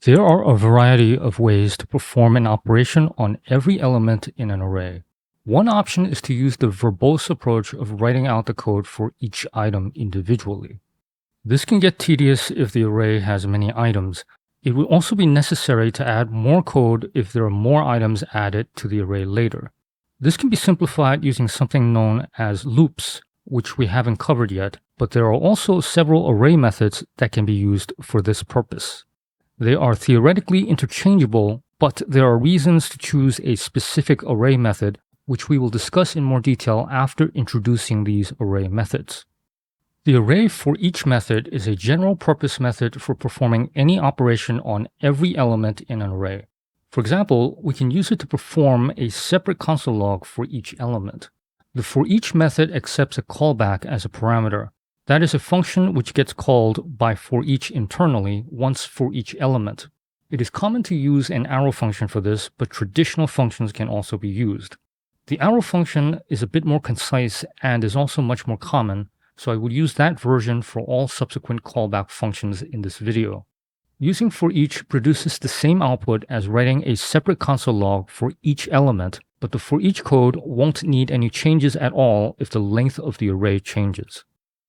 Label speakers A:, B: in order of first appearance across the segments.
A: There are a variety of ways to perform an operation on every element in an array. One option is to use the verbose approach of writing out the code for each item individually. This can get tedious if the array has many items. It will also be necessary to add more code if there are more items added to the array later. This can be simplified using something known as loops, which we haven't covered yet, but there are also several array methods that can be used for this purpose. They are theoretically interchangeable, but there are reasons to choose a specific array method, which we will discuss in more detail after introducing these array methods. The array forEach method is a general purpose method for performing any operation on every element in an array. For example, we can use it to perform a separate console log for each element. The forEach method accepts a callback as a parameter. That is a function which gets called by forEach internally once for each element. It is common to use an arrow function for this, but traditional functions can also be used. The arrow function is a bit more concise and is also much more common, so I will use that version for all subsequent callback functions in this video. Using forEach produces the same output as writing a separate console log for each element, but the forEach code won't need any changes at all if the length of the array changes.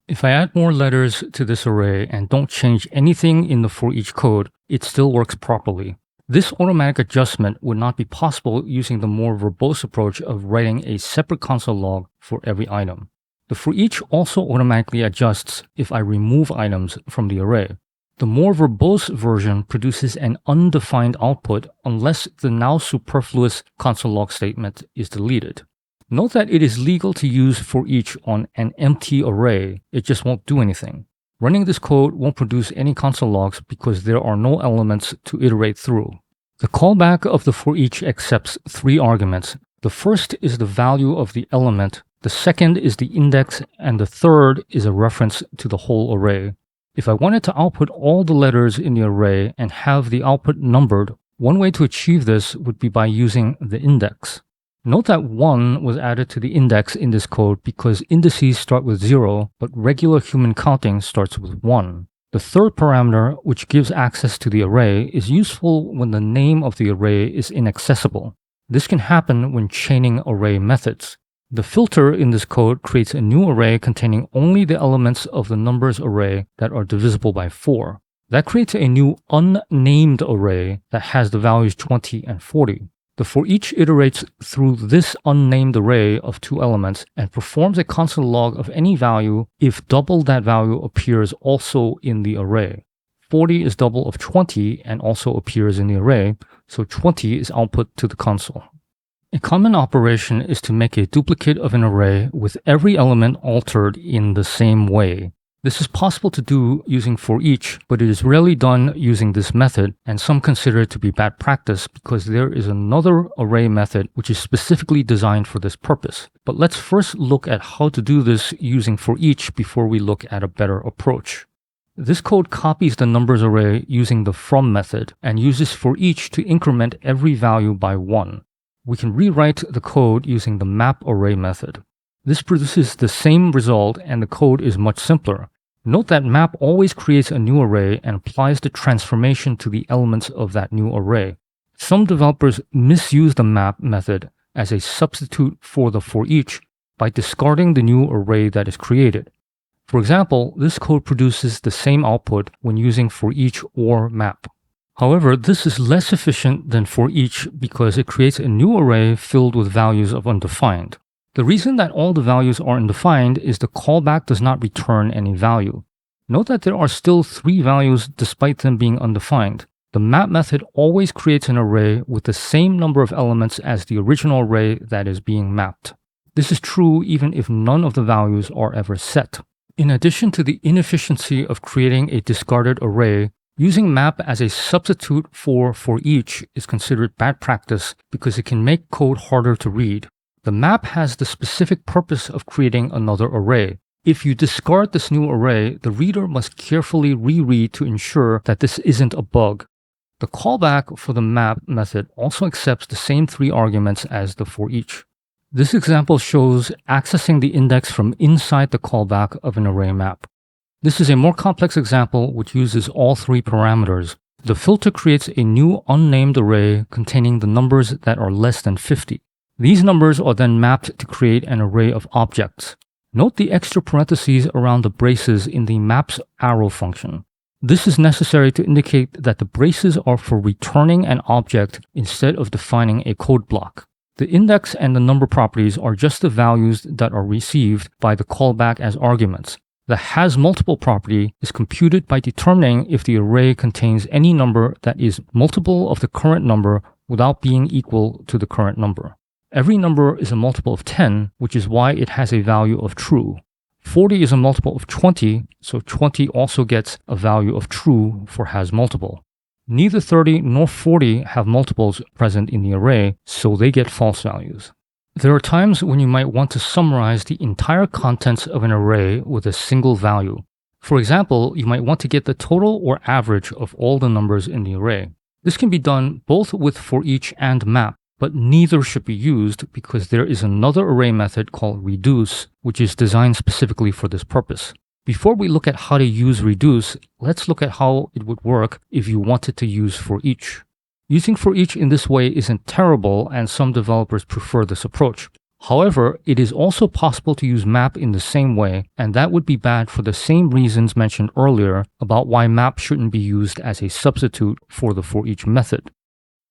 A: If I add more letters to this array and don't change anything in the forEach code, it still works properly. This automatic adjustment would not be possible using the more verbose approach of writing a separate console log for every item. The forEach also automatically adjusts if I remove items from the array. The more verbose version produces an undefined output unless the now superfluous console log statement is deleted. Note that it is legal to use forEach on an empty array, it just won't do anything. Running this code won't produce any console logs because there are no elements to iterate through. The callback of the forEach accepts three arguments. The first is the value of the element, the second is the index, and the third is a reference to the whole array. If I wanted to output all the letters in the array and have the output numbered, one way to achieve this would be by using the index. Note that 1 was added to the index in this code because indices start with 0, but regular human counting starts with 1. The third parameter, which gives access to the array, is useful when the name of the array is inaccessible. This can happen when chaining array methods. The filter in this code creates a new array containing only the elements of the numbers array that are divisible by 4. That creates a new unnamed array that has the values 20 and 40. The forEach iterates through this unnamed array of two elements and performs a console log of any value if double that value appears also in the array. 40 is double of 20 and also appears in the array, so 20 is output to the console. A common operation is to make a duplicate of an array with every element altered in the same way. This is possible to do using forEach, but it is rarely done using this method, and some consider it to be bad practice because there is another array method which is specifically designed for this purpose. But let's first look at how to do this using forEach before we look at a better approach. This code copies the numbers array using the from method and uses forEach to increment every value by 1. We can rewrite the code using the map array method. This produces the same result and the code is much simpler. Note that map always creates a new array and applies the transformation to the elements of that new array. Some developers misuse the map method as a substitute for the forEach by discarding the new array that is created. For example, this code produces the same output when using forEach or map. However, this is less efficient than forEach because it creates a new array filled with values of undefined. The reason that all the values are undefined is the callback does not return any value. Note that there are still 3 values despite them being undefined. The map method always creates an array with the same number of elements as the original array that is being mapped. This is true even if none of the values are ever set. In addition to the inefficiency of creating a discarded array, using map as a substitute for forEach is considered bad practice because it can make code harder to read. The map has the specific purpose of creating another array. If you discard this new array, the reader must carefully reread to ensure that this isn't a bug. The callback for the map method also accepts the same 3 arguments as the forEach. This example shows accessing the index from inside the callback of an array map. This is a more complex example which uses all 3 parameters. The filter creates a new unnamed array containing the numbers that are less than 50. These numbers are then mapped to create an array of objects. Note the extra parentheses around the braces in the maps arrow function. This is necessary to indicate that the braces are for returning an object instead of defining a code block. The index and the number properties are just the values that are received by the callback as arguments. The hasMultiple property is computed by determining if the array contains any number that is multiple of the current number without being equal to the current number. Every number is a multiple of 10, which is why it has a value of true. 40 is a multiple of 20, so 20 also gets a value of true for hasMultiple. Neither 30 nor 40 have multiples present in the array, so they get false values. There are times when you might want to summarize the entire contents of an array with a single value. For example, you might want to get the total or average of all the numbers in the array. This can be done both with forEach and map, but neither should be used because there is another array method called reduce, which is designed specifically for this purpose. Before we look at how to use reduce, let's look at how it would work if you wanted to use forEach. Using forEach in this way isn't terrible, and some developers prefer this approach. However, it is also possible to use map in the same way, and that would be bad for the same reasons mentioned earlier about why map shouldn't be used as a substitute for the forEach method.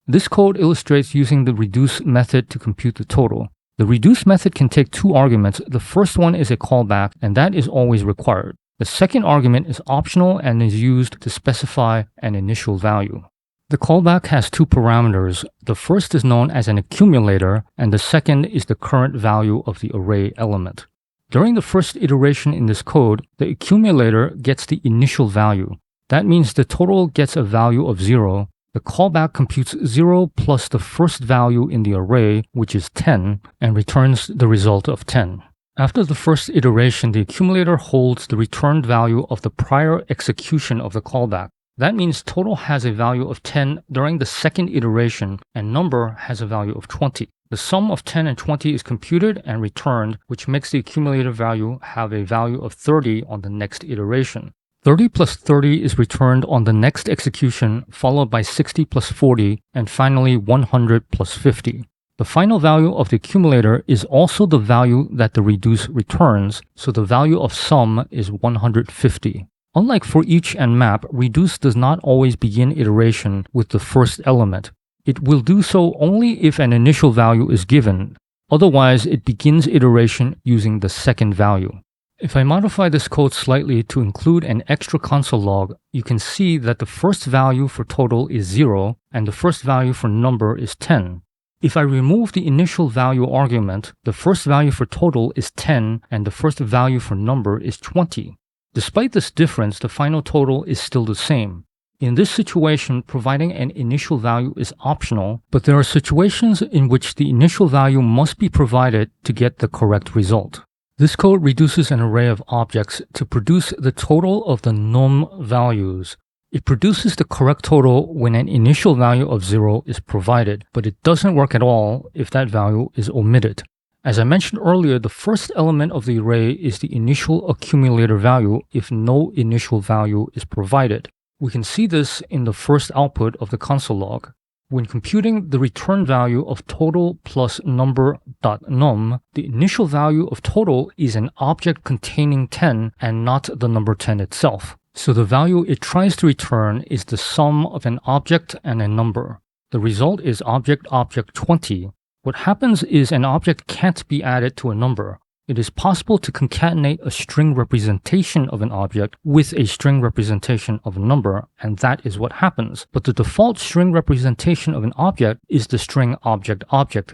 A: This code illustrates using the reduce method to compute the total. The reduce method can take two arguments. The first one is a callback, and that is always required. The second argument is optional and is used to specify an initial value. The callback has two parameters. The first is known as an accumulator, and the second is the current value of the array element. During the first iteration in this code, the accumulator gets the initial value. That means the total gets a value of 0. The callback computes 0 plus the first value in the array, which is 10, and returns the result of 10. After the first iteration, the accumulator holds the returned value of the prior execution of the callback. That means total has a value of 10 during the second iteration, and number has a value of 20. The sum of 10 and 20 is computed and returned, which makes the accumulator value have a value of 30 on the next iteration. 30 plus 30 is returned on the next execution, followed by 60 plus 40, and finally 100 plus 50. The final value of the accumulator is also the value that the reduce returns, so the value of sum is 150. Unlike forEach and map, reduce does not always begin iteration with the first element. It will do so only if an initial value is given. Otherwise, it begins iteration using the second value. If I modify this code slightly to include an extra console log, you can see that the first value for total is 0 and the first value for number is 10. If I remove the initial value argument, the first value for total is 10 and the first value for number is 20. Despite this difference, the final total is still the same. In this situation, providing an initial value is optional, but there are situations in which the initial value must be provided to get the correct result. This code reduces an array of objects to produce the total of the num values. It produces the correct total when an initial value of 0 is provided, but it doesn't work at all if that value is omitted. As I mentioned earlier, the first element of the array is the initial accumulator value if no initial value is provided. We can see this in the first output of the console log. When computing the return value of total plus number.num, the initial value of total is an object containing 10 and not the number 10 itself. So the value it tries to return is the sum of an object and a number. The result is object 20. What happens is an object can't be added to a number. It is possible to concatenate a string representation of an object with a string representation of a number, and that is what happens. But the default string representation of an object is the string object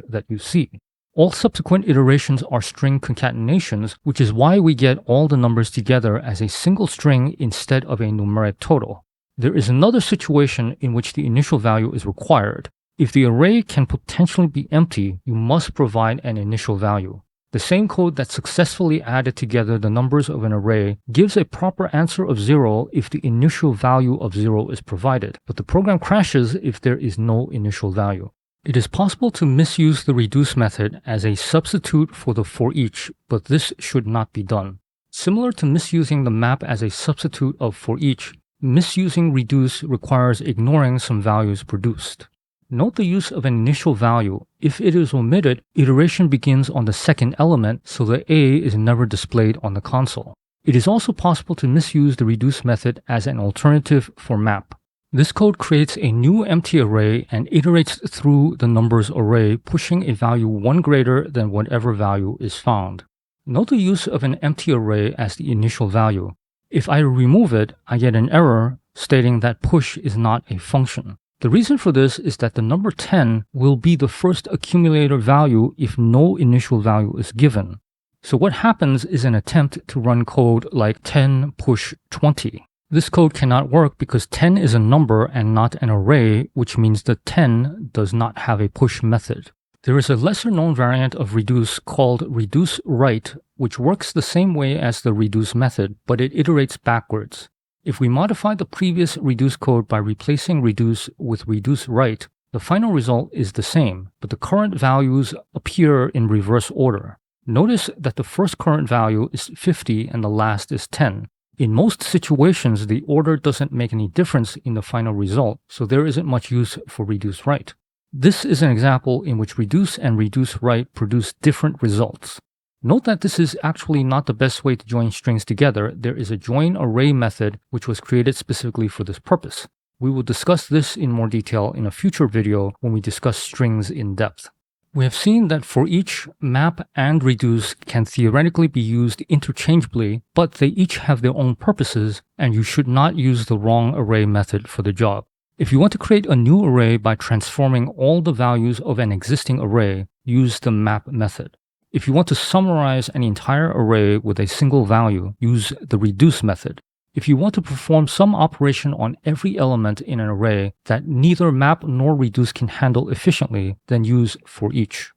A: that you see. All subsequent iterations are string concatenations, which is why we get all the numbers together as a single string instead of a numeric total. There is another situation in which the initial value is required. If the array can potentially be empty, you must provide an initial value. The same code that successfully added together the numbers of an array gives a proper answer of 0 if the initial value of 0 is provided, but the program crashes if there is no initial value. It is possible to misuse the reduce method as a substitute for the forEach, but this should not be done. Similar to misusing the map as a substitute of forEach, misusing reduce requires ignoring some values produced. Note the use of an initial value. If it is omitted, iteration begins on the second element, so the A is never displayed on the console. It is also possible to misuse the reduce method as an alternative for map. This code creates a new empty array and iterates through the numbers array, pushing a value 1 greater than whatever value is found. Note the use of an empty array as the initial value. If I remove it, I get an error stating that push is not a function. The reason for this is that the number 10 will be the first accumulator value if no initial value is given. So what happens is an attempt to run code like 10 push 20. This code cannot work because 10 is a number and not an array, which means that 10 does not have a push method. There is a lesser known variant of reduce called reduce write, which works the same way as the reduce method, but it iterates backwards. If we modify the previous reduce code by replacing reduce with reduce write, the final result is the same, but the current values appear in reverse order. Notice that the first current value is 50 and the last is 10. In most situations, the order doesn't make any difference in the final result, so there isn't much use for reduce write. This is an example in which reduce and reduce write produce different results. Note that this is actually not the best way to join strings together. There is a join array method which was created specifically for this purpose. We will discuss this in more detail in a future video when we discuss strings in depth. We have seen that for each, map and reduce can theoretically be used interchangeably, but they each have their own purposes, and you should not use the wrong array method for the job. If you want to create a new array by transforming all the values of an existing array, use the map method. If you want to summarize an entire array with a single value, use the reduce method. If you want to perform some operation on every element in an array that neither map nor reduce can handle efficiently, then use forEach.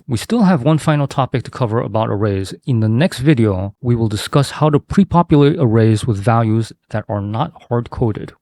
A: We still have one final topic to cover about arrays. In the next video, we will discuss how to pre-populate arrays with values that are not hard-coded.